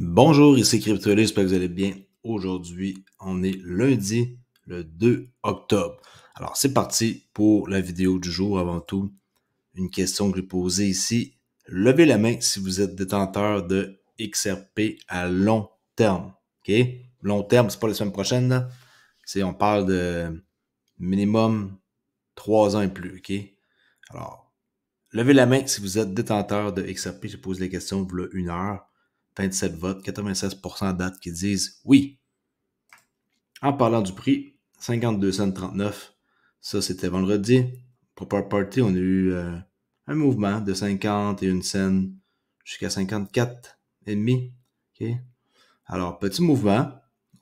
Bonjour, ici CryptoLé, j'espère que vous allez bien. Aujourd'hui, on est lundi, le 2 octobre. Alors, c'est parti pour la vidéo du jour. Avant tout, une question que j'ai posée ici. Levez la main si vous êtes détenteur de XRP à long terme. OK? Long terme, c'est pas la semaine prochaine, là. On parle de minimum 3 ans et plus. OK? Alors, levez la main si vous êtes détenteur de XRP. J'ai posé la question il y a 1 heure. 27 votes, 96% date qui disent oui. En parlant du prix, 52 cents 39. Ça, c'était vendredi. Proper Party, on a eu un mouvement de 51 cents jusqu'à 54,5. OK? Alors, petit mouvement.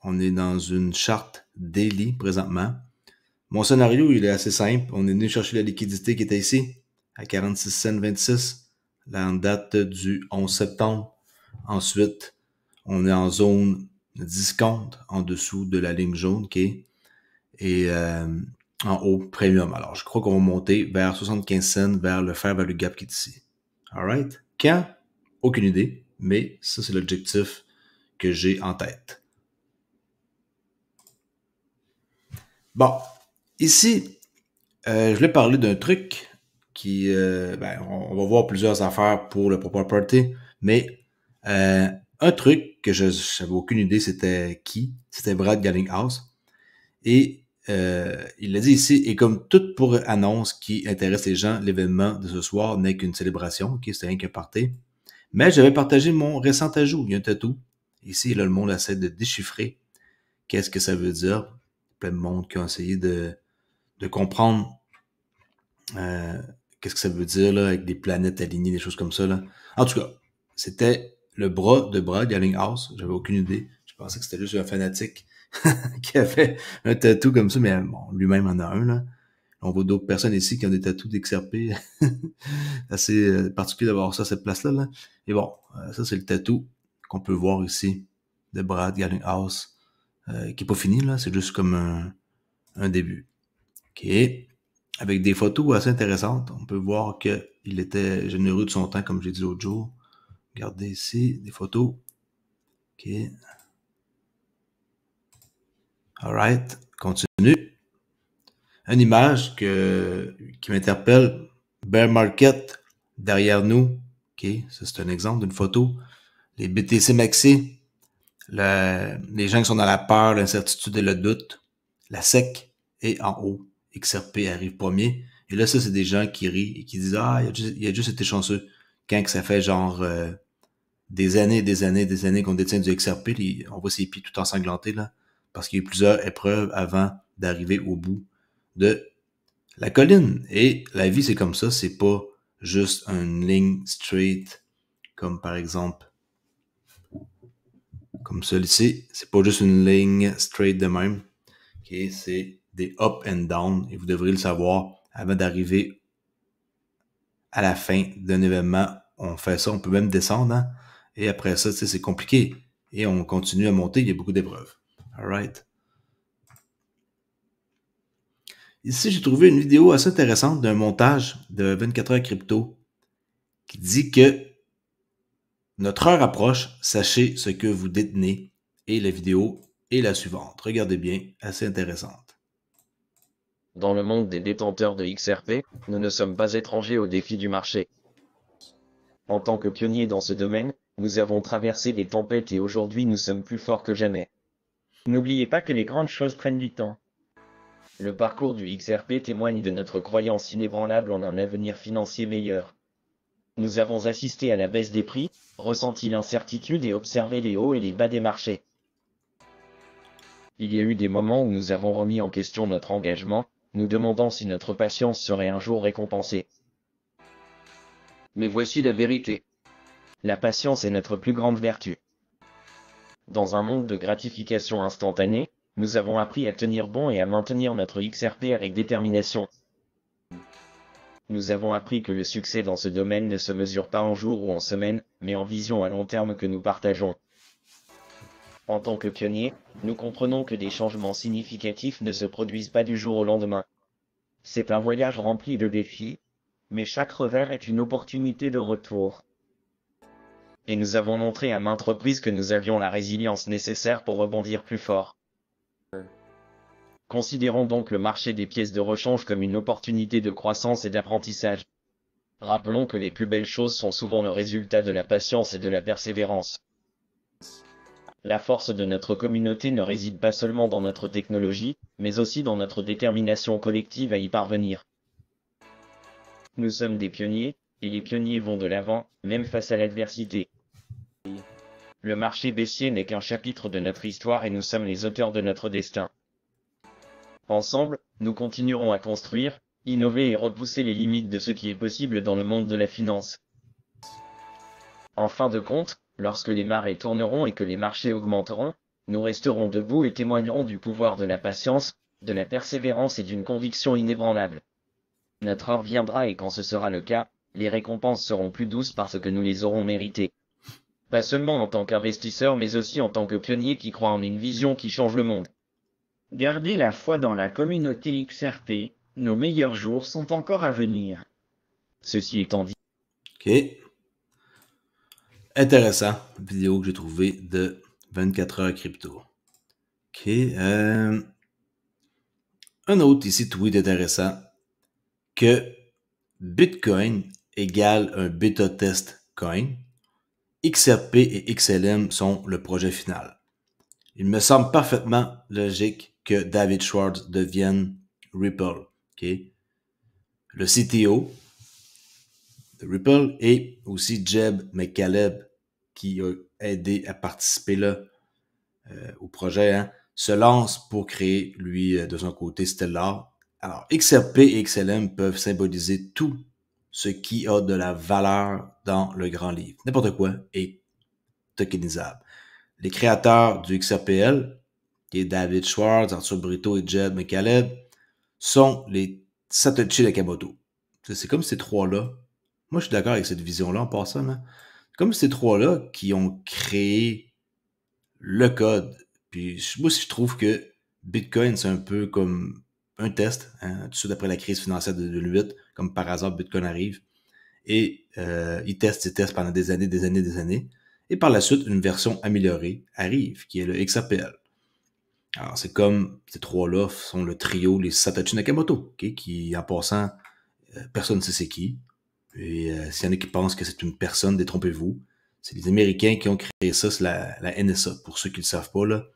On est dans une charte daily présentement. Mon scénario, il est assez simple. On est venu chercher la liquidité qui était ici, à 46 cents 26, la date du 11 septembre. Ensuite, on est en zone discount en dessous de la ligne jaune, OK? Et en haut, premium. Alors, je crois qu'on va monter vers 75 cents, vers le fair value gap qui est ici. Alright? Quand? Aucune idée, mais ça, c'est l'objectif que j'ai en tête. Bon, ici, je voulais parler d'un truc qui, on va voir plusieurs affaires pour le Proper Party, mais un truc que je n'avais aucune idée c'était qui, c'était Brad Garlinghouse. Et il l'a dit ici, et comme toute pour annonce qui intéresse les gens, l'événement de ce soir n'est qu'une célébration, ok, c'était rien qu'un party. Mais j'avais partagé mon récent ajout, il y a un tatou. Ici, là, le monde essaie de déchiffrer qu'est-ce que ça veut dire. Plein de monde qui ont essayé de comprendre qu'est-ce que ça veut dire là, avec des planètes alignées, des choses comme ça. Là. En tout cas, c'était le bras de Brad Garlinghouse. J'avais aucune idée. Je pensais que c'était juste un fanatique qui avait un tatou comme ça, mais bon, lui-même en a un. Là. On voit d'autres personnes ici qui ont des tatous d'XRP. Assez particulier d'avoir ça à cette place-là. Là. Et bon, ça c'est le tatou qu'on peut voir ici de Brad Garlinghouse, qui est pas fini, là. C'est juste comme un début. OK. Avec des photos assez intéressantes. On peut voir qu'il était généreux de son temps, comme j'ai dit l'autre jour. Regardez ici, des photos. OK. Alright. Continue. Une image qui m'interpelle. Bear Market derrière nous. OK. Ça, c'est un exemple d'une photo. Les BTC Maxi. Les gens qui sont dans la peur, l'incertitude et le doute. La SEC est en haut. XRP arrive premier. Et là, ça, c'est des gens qui rient et qui disent « Ah, il a juste été chanceux. » Quand que ça fait genre des années qu'on détient du XRP, on voit ses pieds tout ensanglantés, là, parce qu'il y a eu plusieurs épreuves avant d'arriver au bout de la colline. Et la vie, c'est comme ça. C'est pas juste une ligne straight, comme par exemple, comme celui-ci. C'est pas juste une ligne straight de même. Okay, c'est des up and down, et vous devriez le savoir avant d'arriver à la fin d'un événement. On fait ça, on peut même descendre, hein? Et après ça, c'est compliqué. Et on continue à monter, il y a beaucoup d'épreuves. Alright. Ici, j'ai trouvé une vidéo assez intéressante d'un montage de 24 heures crypto qui dit que notre heure approche, sachez ce que vous détenez. Et la vidéo est la suivante. Regardez bien, assez intéressante. Dans le monde des détenteurs de XRP, nous ne sommes pas étrangers aux défis du marché. En tant que pionniers dans ce domaine, nous avons traversé des tempêtes et aujourd'hui nous sommes plus forts que jamais. N'oubliez pas que les grandes choses prennent du temps. Le parcours du XRP témoigne de notre croyance inébranlable en un avenir financier meilleur. Nous avons assisté à la baisse des prix, ressenti l'incertitude et observé les hauts et les bas des marchés. Il y a eu des moments où nous avons remis en question notre engagement, nous demandant si notre patience serait un jour récompensée. Mais voici la vérité. La patience est notre plus grande vertu. Dans un monde de gratification instantanée, nous avons appris à tenir bon et à maintenir notre XRP avec détermination. Nous avons appris que le succès dans ce domaine ne se mesure pas en jours ou en semaines, mais en vision à long terme que nous partageons. En tant que pionniers, nous comprenons que des changements significatifs ne se produisent pas du jour au lendemain. C'est un voyage rempli de défis, mais chaque revers est une opportunité de retour. et nous avons montré à maintes reprises que nous avions la résilience nécessaire pour rebondir plus fort. Considérons donc le marché des pièces de rechange comme une opportunité de croissance et d'apprentissage. Rappelons que les plus belles choses sont souvent le résultat de la patience et de la persévérance. La force de notre communauté ne réside pas seulement dans notre technologie, mais aussi dans notre détermination collective à y parvenir. Nous sommes des pionniers, et les pionniers vont de l'avant, même face à l'adversité. Le marché baissier n'est qu'un chapitre de notre histoire et nous sommes les auteurs de notre destin. Ensemble, nous continuerons à construire, innover et repousser les limites de ce qui est possible dans le monde de la finance. En fin de compte, lorsque les marées tourneront et que les marchés augmenteront, nous resterons debout et témoignerons du pouvoir de la patience, de la persévérance et d'une conviction inébranlable. Notre heure viendra et quand ce sera le cas, les récompenses seront plus douces parce que nous les aurons méritées. Pas seulement en tant qu'investisseurs mais aussi en tant que pionniers qui croient en une vision qui change le monde. Gardez la foi dans la communauté XRP, nos meilleurs jours sont encore à venir. Ceci étant dit. OK. Intéressant. Vidéo que j'ai trouvée de 24 heures crypto. OK. Un autre ici, tweet intéressant, que Bitcoin égale un bêta test coin. XRP et XLM sont le projet final. Il me semble parfaitement logique que David Schwartz devienne Ripple. Okay? Le CTO de Ripple et aussi Jeb McCaleb qui a aidé à participer là au projet, hein, se lance pour créer, lui, de son côté, Stellar. Alors, XRP et XLM peuvent symboliser tout ce qui a de la valeur dans le grand livre. N'importe quoi est tokenisable. Les créateurs du XRPL, qui est David Schwartz, Arthur Brito et Jed McCaleb, sont les Satoshi Nakamoto. C'est comme ces trois-là. Moi, je suis d'accord avec cette vision-là en passant. Hein. Comme ces trois-là qui ont créé le code. Puis moi aussi, je trouve que Bitcoin, c'est un peu comme un test. Hein, tout de suite après la crise financière de 2008, comme par hasard, Bitcoin arrive. Et ils testent pendant des années. Et par la suite, une version améliorée arrive, qui est le XRPL. Alors, c'est comme ces trois-là sont le trio, les Satoshi Nakamoto, okay, qui, en passant, personne ne sait c'est qui. Et s'il y en a qui pensent que c'est une personne, détrompez-vous. C'est les Américains qui ont créé ça, c'est la NSA, pour ceux qui ne le savent pas, là,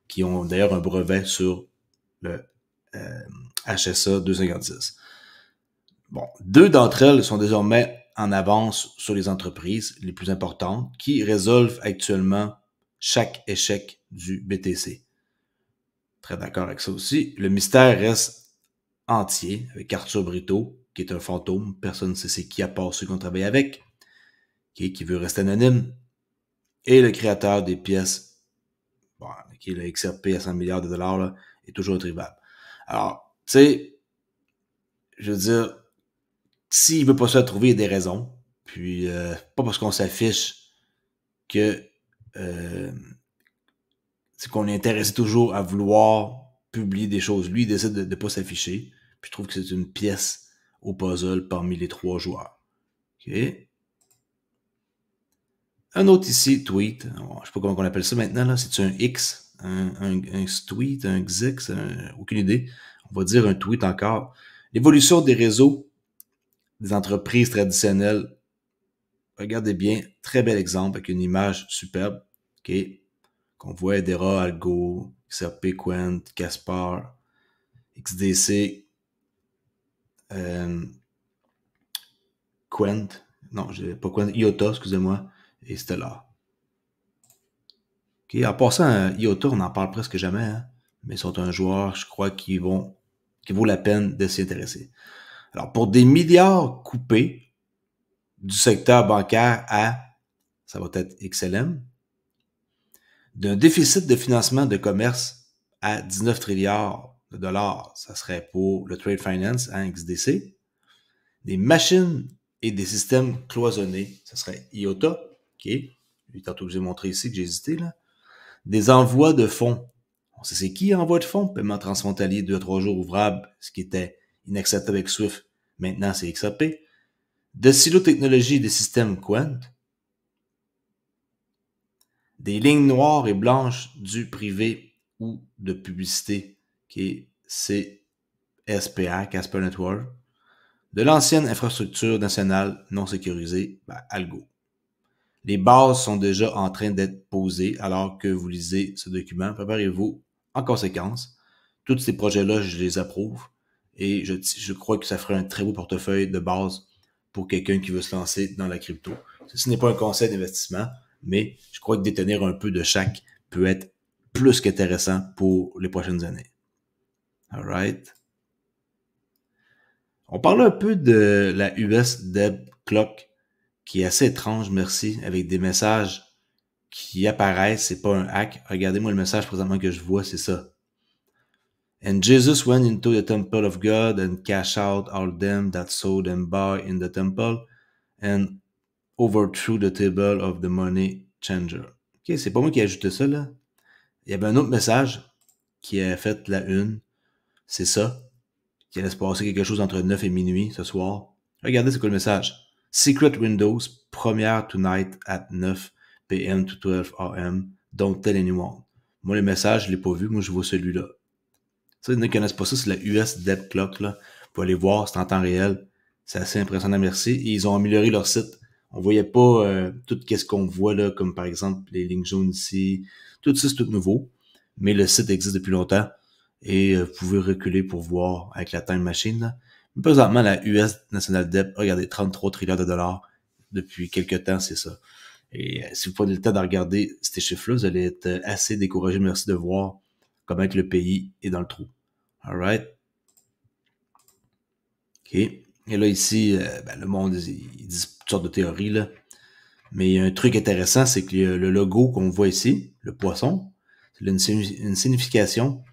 qui ont d'ailleurs un brevet sur le HSA 256. Bon, deux d'entre elles sont désormais en avance sur les entreprises les plus importantes qui résolvent actuellement chaque échec du BTC. Très d'accord avec ça aussi. Le mystère reste entier avec Arthur Brito, qui est un fantôme. Personne ne sait c'est qui à part ceux qu'on travaille avec, qui veut rester anonyme. Et le créateur des pièces, bon, qui est le XRP à 100 milliards de dollars, là, est toujours introuvable. Alors, tu sais, je veux dire, s'il veut pas se trouver, il y a des raisons. Puis, pas parce qu'on s'affiche que c'est qu'on est intéressé toujours à vouloir publier des choses. Lui, il décide de ne pas s'afficher. Puis je trouve que c'est une pièce au puzzle parmi les trois joueurs. OK. Un autre ici, tweet. Je sais pas comment on appelle ça maintenant. Là. C'est-tu un X, un tweet, un Xix, aucune idée. On va dire un tweet encore. L'évolution des réseaux des entreprises traditionnelles. Regardez bien, très bel exemple avec une image superbe. OK. Qu'on voit Hedera, Algo, XRP, Quant, Caspar, XDC, Quant, non, pas Quant, IOTA, excusez-moi, et Stellar. Okay. En passant, IOTA, on n'en parle presque jamais, hein, mais ils sont un joueur, je crois, qui vaut la peine de s'y intéresser. Alors, pour des milliards coupés du secteur bancaire à, ça va être XLM, d'un déficit de financement de commerce à 19 trilliards de dollars, ça serait pour le Trade Finance à XDC. Des machines et des systèmes cloisonnés, ça serait IOTA, OK. Lui, tantôt que j'ai montré ici, que j'ai hésité, là. Des envois de fonds. On sait c'est qui envoie de fonds? Paiement transfrontalier 2 à 3 jours ouvrables, ce qui était inacceptable avec Swift. Maintenant, c'est XRP. De silo technologie des systèmes Quant. des lignes noires et blanches du privé ou de publicité, qui est CSPA, Casper Network, de l'ancienne infrastructure nationale non sécurisée, ALGO. Les bases sont déjà en train d'être posées alors que vous lisez ce document. Préparez-vous en conséquence. Tous ces projets-là, je les approuve et je crois que ça ferait un très beau portefeuille de base pour quelqu'un qui veut se lancer dans la crypto. Ce n'est pas un conseil d'investissement, mais je crois que détenir un peu de chaque peut être plus qu'intéressant pour les prochaines années. All right. On parle un peu de la US Deb Clock, qui est assez étrange, merci, avec des messages qui apparaissent, c'est pas un hack. Regardez-moi le message présentement que je vois, c'est ça. And Jesus went into the temple of God and cast out all them that sold and buy in the temple and overthrew the table of the money changer. Ok, c'est pas moi qui ai ajouté ça, là. Il y avait un autre message qui a fait la une. C'est ça. Qui allait se passer quelque chose entre 9 et minuit ce soir. Regardez c'est quoi le message. Secret Windows, première tonight at 9 p.m. to 12 a.m. Don't tell anyone. Moi, le message, je l'ai pas vu. Moi, je vois celui-là. Ça, ils ne connaissent pas ça. C'est la US Dead Clock, là. Vous pouvez aller voir. C'est en temps réel. C'est assez impressionnant, merci. Et ils ont amélioré leur site. On voyait pas tout ce qu'on voit, là, comme par exemple les lignes jaunes ici. Tout ça, c'est tout nouveau. Mais le site existe depuis longtemps. Et vous pouvez reculer pour voir avec la time machine, là. Mais présentement, la US National Debt, regardez, 33 trillions de dollars depuis quelques temps, c'est ça. Et si vous prenez le temps de regarder ces chiffres-là, vous allez être assez découragé. Merci de voir comment le pays est dans le trou. Alright? OK. Et là, ici, le monde, il dit toutes sortes de théories, là. Mais il y a un truc intéressant, c'est que le logo qu'on voit ici, le poisson, c'est une signification.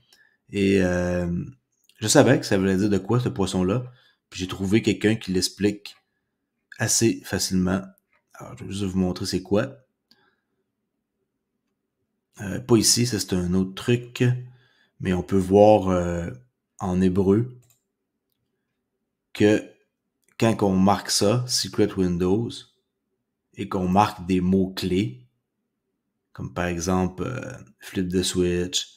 Et je savais que ça voulait dire de quoi, ce poisson-là. Puis j'ai trouvé quelqu'un qui l'explique assez facilement. Alors, je vais juste vous montrer c'est quoi. Pas ici, ça c'est un autre truc. Mais on peut voir en hébreu que quand on marque ça, Secret Windows, et qu'on marque des mots-clés, comme par exemple Flip the Switch,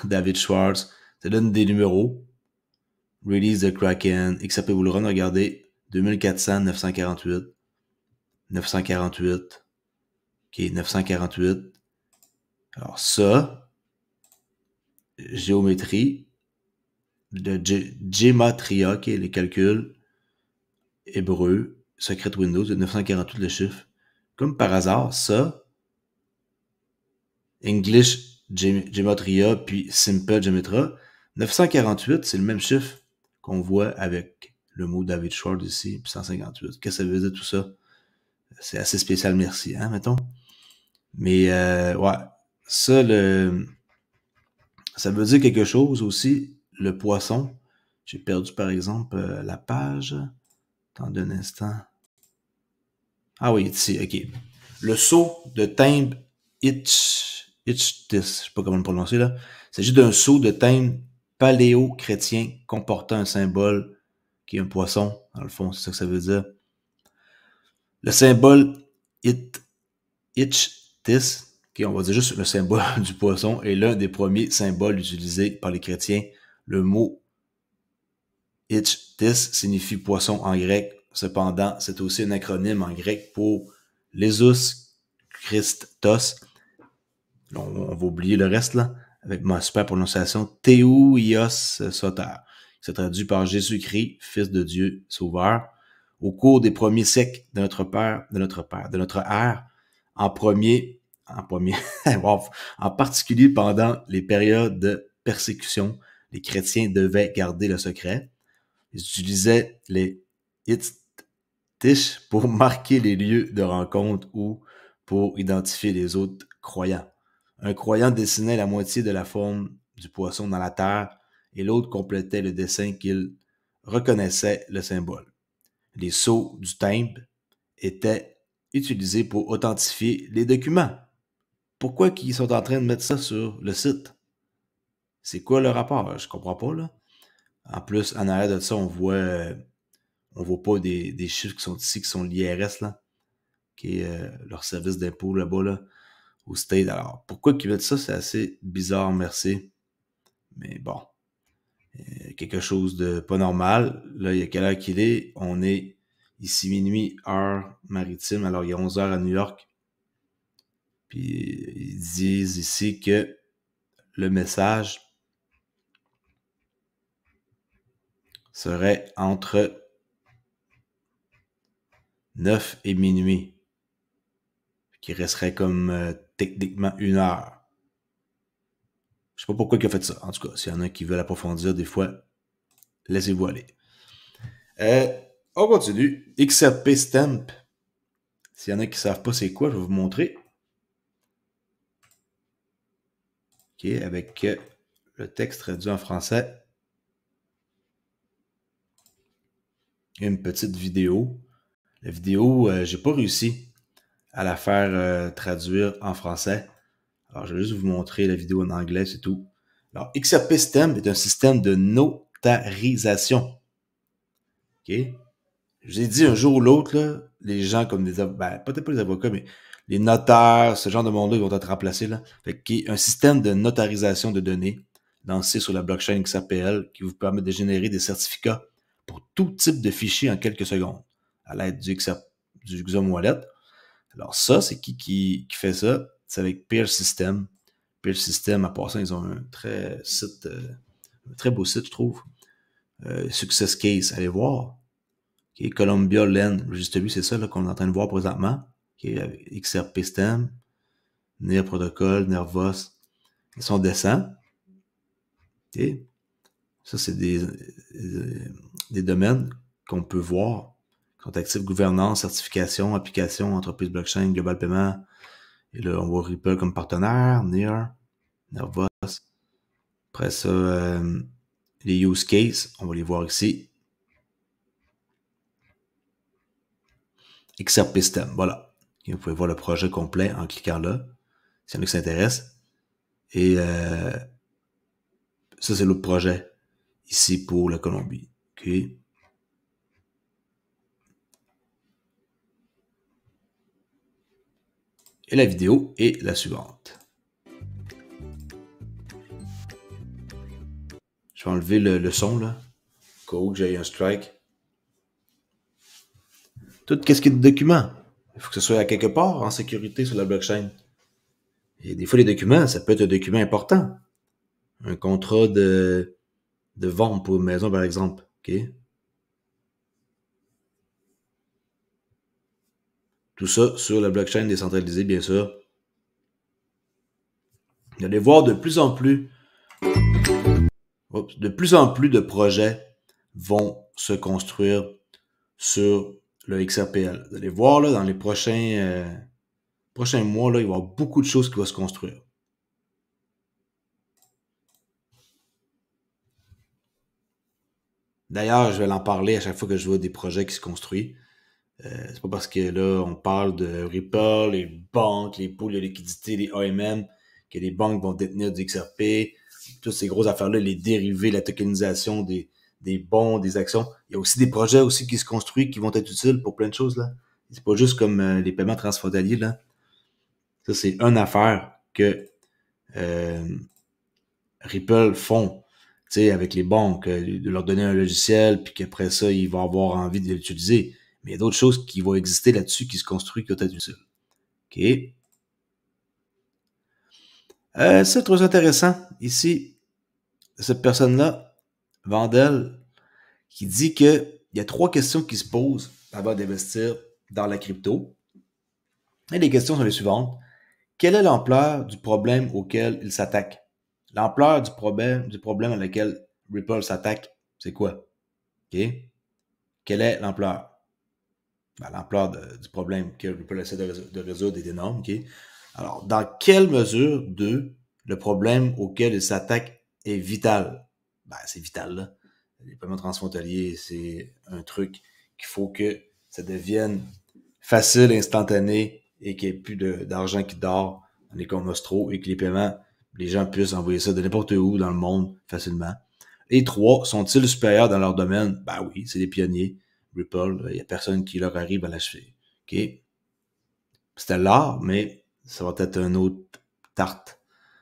David Schwartz, ça donne des numéros. Release the Kraken, XRP Bull Run, regardez, 2400, 948, 948, ok, 948. Alors ça, géométrie, de Gematria, ok, les calculs, hébreu, Secret Windows, de 948 le chiffre. Comme par hasard, ça, English Gematria, puis Simple Gematria, 948, c'est le même chiffre qu'on voit avec le mot David Schwartz ici, puis 158. Qu'est-ce que ça veut dire tout ça? C'est assez spécial, merci, hein, mettons. Mais, ouais, ça, ça veut dire quelque chose aussi, le poisson. J'ai perdu, par exemple, la page. Attendez un instant. Ah oui, ici, ok. Le sceau de timbre Ichtis, je sais pas comment le prononcer, là. Il s'agit d'un sceau de timbre paléo-chrétien comportant un symbole qui est un poisson, dans le fond, c'est ça que ça veut dire. Le symbole Ichtis, okay, on va dire juste le symbole du poisson, est l'un des premiers symboles utilisés par les chrétiens. Le mot Ichtis signifie poisson en grec. Cependant, c'est aussi un acronyme en grec pour Jesus Christos. On va oublier le reste, là, avec ma super prononciation, Théouios Soter, qui se traduit par Jésus-Christ, Fils de Dieu, Sauveur. Au cours des premiers siècles de notre ère, en particulier pendant les périodes de persécution, les chrétiens devaient garder le secret. Ils utilisaient les Ichtis pour marquer les lieux de rencontre ou pour identifier les autres croyants. Un croyant dessinait la moitié de la forme du poisson dans la terre et l'autre complétait le dessin qu'il reconnaissait le symbole. Les sceaux du timbre étaient utilisés pour authentifier les documents. Pourquoi ils sont en train de mettre ça sur le site? C'est quoi le rapport? Je comprends pas, là. En plus, en arrière de ça, on voit pas des chiffres qui sont ici, qui sont l'IRS, là, qui est leur service d'impôt là-bas, là. au State. Alors, pourquoi qu'ils mettent ça? C'est assez bizarre, merci. Mais bon, quelque chose de pas normal. Là, il y a quelle heure qu'il est? On est ici minuit, heure maritime. Alors, il y a 11 heures à New York. Puis, ils disent ici que le message serait entre 9 et minuit. Qui resterait comme techniquement 1 heure. Je sais pas pourquoi il a fait ça. En tout cas, s'il y en a qui veulent approfondir, des fois, laissez-vous aller. On continue. XRP Stamp. S'il y en a qui ne savent pas c'est quoi, je vais vous montrer. OK, avec le texte traduit en français. Une petite vidéo. La vidéo, j'ai pas réussi à la faire traduire en français. Alors, je vais juste vous montrer la vidéo en anglais, c'est tout. Alors, XRP Stamp est un système de notarisation. OK? Je vous ai dit un jour ou l'autre, là, les gens comme des avocats, peut-être pas les avocats, mais les notaires, ce genre de monde-là, ils vont être remplacés. Là. Fait qu'il y a un système de notarisation de données lancé sur la blockchain XRPL qui vous permet de générer des certificats pour tout type de fichiers en quelques secondes à l'aide du XOM Wallet. Alors ça, c'est qui fait ça? C'est avec Peer System. Peer System, à part ça, ils ont un très beau site, je trouve. Success Case, allez voir. Okay, Columbia Land Registry, c'est ça qu'on est en train de voir présentement. Okay, avec XRP Stem, NIR Protocol, Nervos. Ils sont décents. Okay. Ça, c'est des domaines qu'on peut voir. Compte actif, gouvernance, certification, application, entreprise blockchain, global paiement. Et là, on voit Ripple comme partenaire, NIR, Nervos. Après ça, les use cases, on va les voir ici. XRP Stem, voilà. Et vous pouvez voir le projet complet en cliquant là, s'il y en a qui s'intéressent. Et ça, c'est l'autre projet, ici pour la Colombie. OK. Et la vidéo est la suivante. Je vais enlever le son, là, au cas où j'ai un strike. Tout ce qui est de documents, il faut que ce soit à quelque part en sécurité sur la blockchain. Et des fois, les documents, ça peut être un document important. Un contrat de vente pour une maison, par exemple. OK? Tout ça sur la blockchain décentralisée, bien sûr. Vous allez voir de plus en plus de projets vont se construire sur le XRPL. Vous allez voir là, dans les prochains mois, là, il va y avoir beaucoup de choses qui vont se construire. D'ailleurs, je vais en parler à chaque fois que je vois des projets qui se construisent. C'est pas parce que là, on parle de Ripple, les banques, les pools de liquidité, les AMM, que les banques vont détenir du XRP, toutes ces grosses affaires-là, les dérivés, la tokenisation des bons, des actions. Il y a aussi des projets aussi qui se construisent qui vont être utiles pour plein de choses, là. C'est pas juste comme les paiements transfrontaliers, là. Ça, c'est une affaire que Ripple font, tu sais, avec les banques, de leur donner un logiciel, puis qu'après ça, ils vont avoir envie de l'utiliser. Mais il y a d'autres choses qui vont exister là-dessus, qui se construisent, qui doivent être utiles. OK. C'est très intéressant. Ici, cette personne-là, Vandel, qui dit qu'il y a 3 questions qui se posent avant d'investir dans la crypto. Et les questions sont les suivantes. Quelle est l'ampleur du problème auquel il s'attaque? L'ampleur du problème à laquelle Ripple s'attaque, c'est quoi? OK? Quelle est l'ampleur? Ben, l'ampleur du problème que Ripple essaie de résoudre est énorme. OK? Alors, dans quelle mesure, le problème auquel il s'attaque est vital? Ben, c'est vital, là. Les paiements transfrontaliers, c'est un truc qu'il faut que ça devienne facile, instantané et qu'il n'y ait plus d'argent qui dort dans les comptes nostraux et que les paiements, les gens puissent envoyer ça de n'importe où dans le monde facilement. Et 3, sont-ils supérieurs dans leur domaine? Ben oui, c'est des pionniers. Ripple, il n'y a personne qui leur arrive à l'achever. OK? C'était l'art, mais ça va être un autre tarte,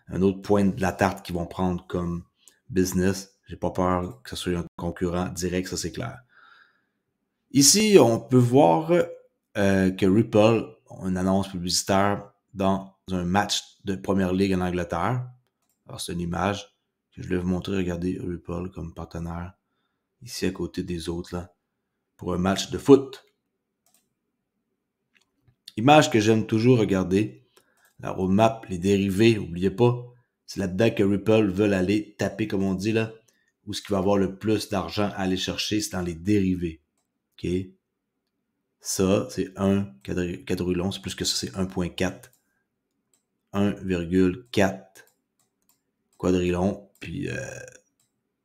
un autre point de la tarte qu'ils vont prendre comme business. J'ai pas peur que ce soit un concurrent direct, ça c'est clair. Ici, on peut voir que Ripple a une annonce publicitaire dans un match de Première Ligue en Angleterre. Alors, c'est une image que je vais vous montrer. Regardez Ripple comme partenaire ici à côté des autres là, pour un match de foot. Image que j'aime toujours regarder. La roadmap, les dérivés, n'oubliez pas, c'est là-dedans que Ripple veulent aller taper, comme on dit là, où ce qui va avoir le plus d'argent à aller chercher, c'est dans les dérivés. OK? Ça, c'est 1 quadrillon, c'est plus que ça, c'est 1.4. 1,4 quadrillon, puis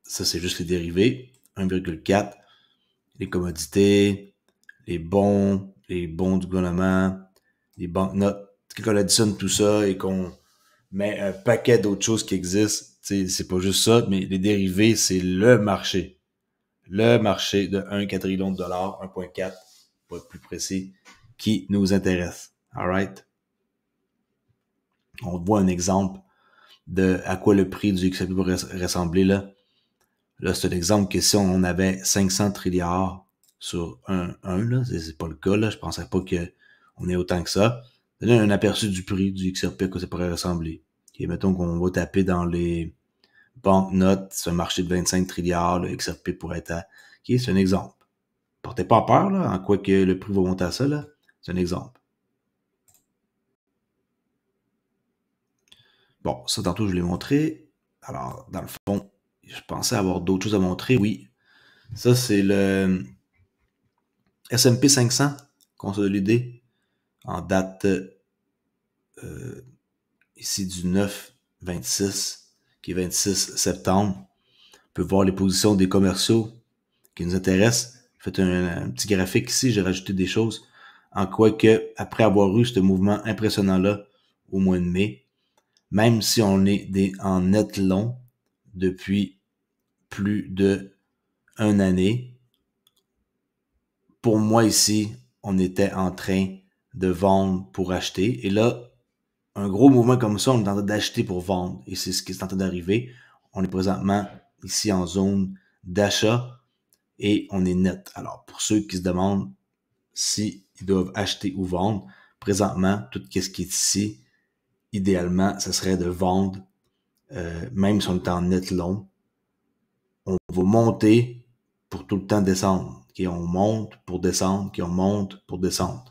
ça, c'est juste les dérivés. 1,4, les commodités, les bons du gouvernement, les banknotes. Quand on additionne tout ça et qu'on met un paquet d'autres choses qui existent, c'est pas juste ça, mais les dérivés, c'est le marché. Le marché de 1 quadrillion de dollars, 1.4, pour être plus précis, qui nous intéresse. Alright? On voit un exemple de à quoi le prix du XRP pourrait ressembler là. Là, c'est un exemple que si on avait 500 trilliards sur un là, c'est pas le cas, là. Je pensais pas qu'on ait autant que ça. Donner un aperçu du prix du XRP, à quoi ça pourrait ressembler. Okay, mettons qu'on va taper dans les banknotes, c'est un marché de 25 trilliards, le XRP pourrait être à... Ok, c'est un exemple. Portez pas peur, là, en quoi que le prix va monter à ça, là. C'est un exemple. Bon, ça, tantôt, je l'ai montré. Alors, dans le fond, je pensais avoir d'autres choses à montrer, oui. Ça, c'est le S&P 500 consolidé en date ici du 9-26, qui est 26 septembre. On peut voir les positions des commerciaux qui nous intéressent. J'ai fait un petit graphique ici, j'ai rajouté des choses. En quoi que, après avoir eu ce mouvement impressionnant-là au mois de mai, même si on est en net long depuis plus de une année, pour moi ici, on était en train de vendre pour acheter. Et là, un gros mouvement comme ça, on est en train d'acheter pour vendre. Et c'est ce qui est en train d'arriver. On est présentement ici en zone d'achat et on est net. Alors, pour ceux qui se demandent s'ils doivent acheter ou vendre, présentement, tout ce qui est ici, idéalement, ce serait de vendre, même si on est en net long. On va monter pour tout le temps descendre. Okay, on monte pour descendre, okay, on monte pour descendre.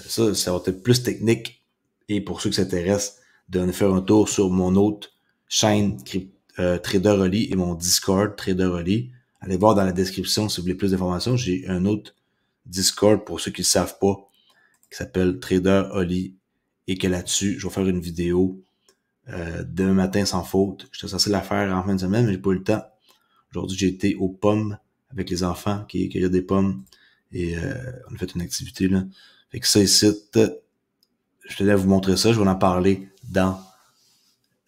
Ça va être plus technique. Et pour ceux qui s'intéressent, de faire un tour sur mon autre chaîne Traderolly et mon Discord Traderolly. Allez voir dans la description si vous voulez plus d'informations. J'ai un autre Discord pour ceux qui ne le savent pas, qui s'appelle Traderolly. Et que là-dessus, je vais faire une vidéo demain matin sans faute. J'étais censé la faire en fin de semaine, mais j'ai pas eu le temps. Aujourd'hui, j'ai été aux pommes avec les enfants qui cueillent des pommes. Et on a fait une activité là. Fait que ça ici, je tenais à vous montrer ça. Je vais en parler dans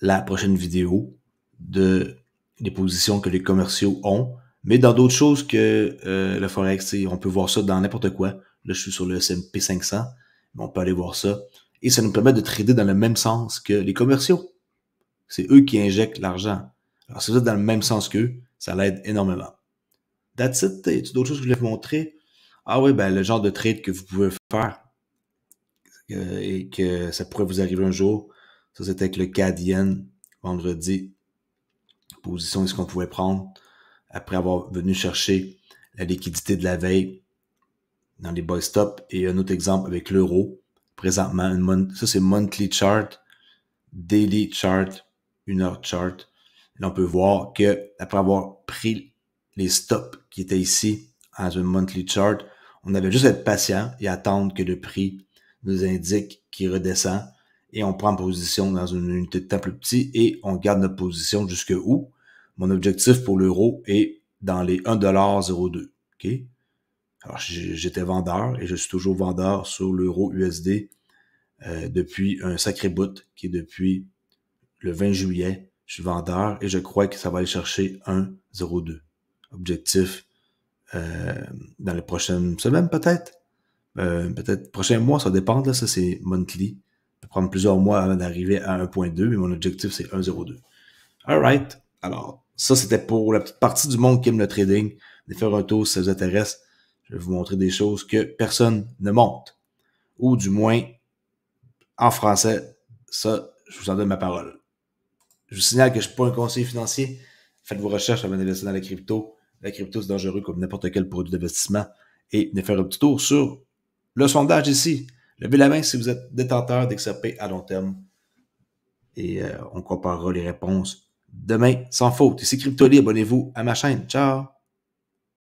la prochaine vidéo de les positions que les commerciaux ont. Mais dans d'autres choses que le Forex, on peut voir ça dans n'importe quoi. Là, je suis sur le S&P 500, mais on peut aller voir ça. Et ça nous permet de trader dans le même sens que les commerciaux. C'est eux qui injectent l'argent. Alors, si vous êtes dans le même sens qu'eux, ça l'aide énormément. That's it. As-tu d'autres choses que je voulais vous montrer? Ah oui, ben le genre de trade que vous pouvez faire et que ça pourrait vous arriver un jour. Ça, c'était avec le CAD-Yen vendredi. Position est-ce qu'on pouvait prendre après avoir venu chercher la liquidité de la veille dans les buy stop. Et un autre exemple avec l'euro. Présentement, ça c'est monthly chart, daily chart, 1 heure chart. Là, on peut voir que après avoir pris les stops qui étaient ici dans une monthly chart, on avait juste à être patient et attendre que le prix nous indique qu'il redescend et on prend position dans une unité de temps plus petit et on garde notre position jusque où? Mon objectif pour l'euro est dans les 1,02$. Okay? Alors, j'étais vendeur et je suis toujours vendeur sur l'euro USD depuis un sacré bout qui est depuis le 20 juillet. Je suis vendeur et je crois que ça va aller chercher 1,02. Objectif dans les prochaines semaines peut-être. Peut-être prochain mois, ça dépend. Là, ça, c'est monthly. peut prendre plusieurs mois avant d'arriver à 1.2, mais mon objectif, c'est 1.02. Alright. Alors, ça, c'était pour la petite partie du monde qui aime le trading. Venez faire un tour si ça vous intéresse. Je vais vous montrer des choses que personne ne montre. Ou du moins, en français, ça, je vous en donne ma parole. Je vous signale que je ne suis pas un conseiller financier. Faites vos recherches avant d'investir dans la crypto. La crypto, c'est dangereux comme n'importe quel produit d'investissement. Et venez faire un petit tour sur le sondage ici. Levez la main si vous êtes détenteur d'XRP à long terme. Et on comparera les réponses demain sans faute. Ici Crypto Libre, abonnez-vous à ma chaîne. Ciao!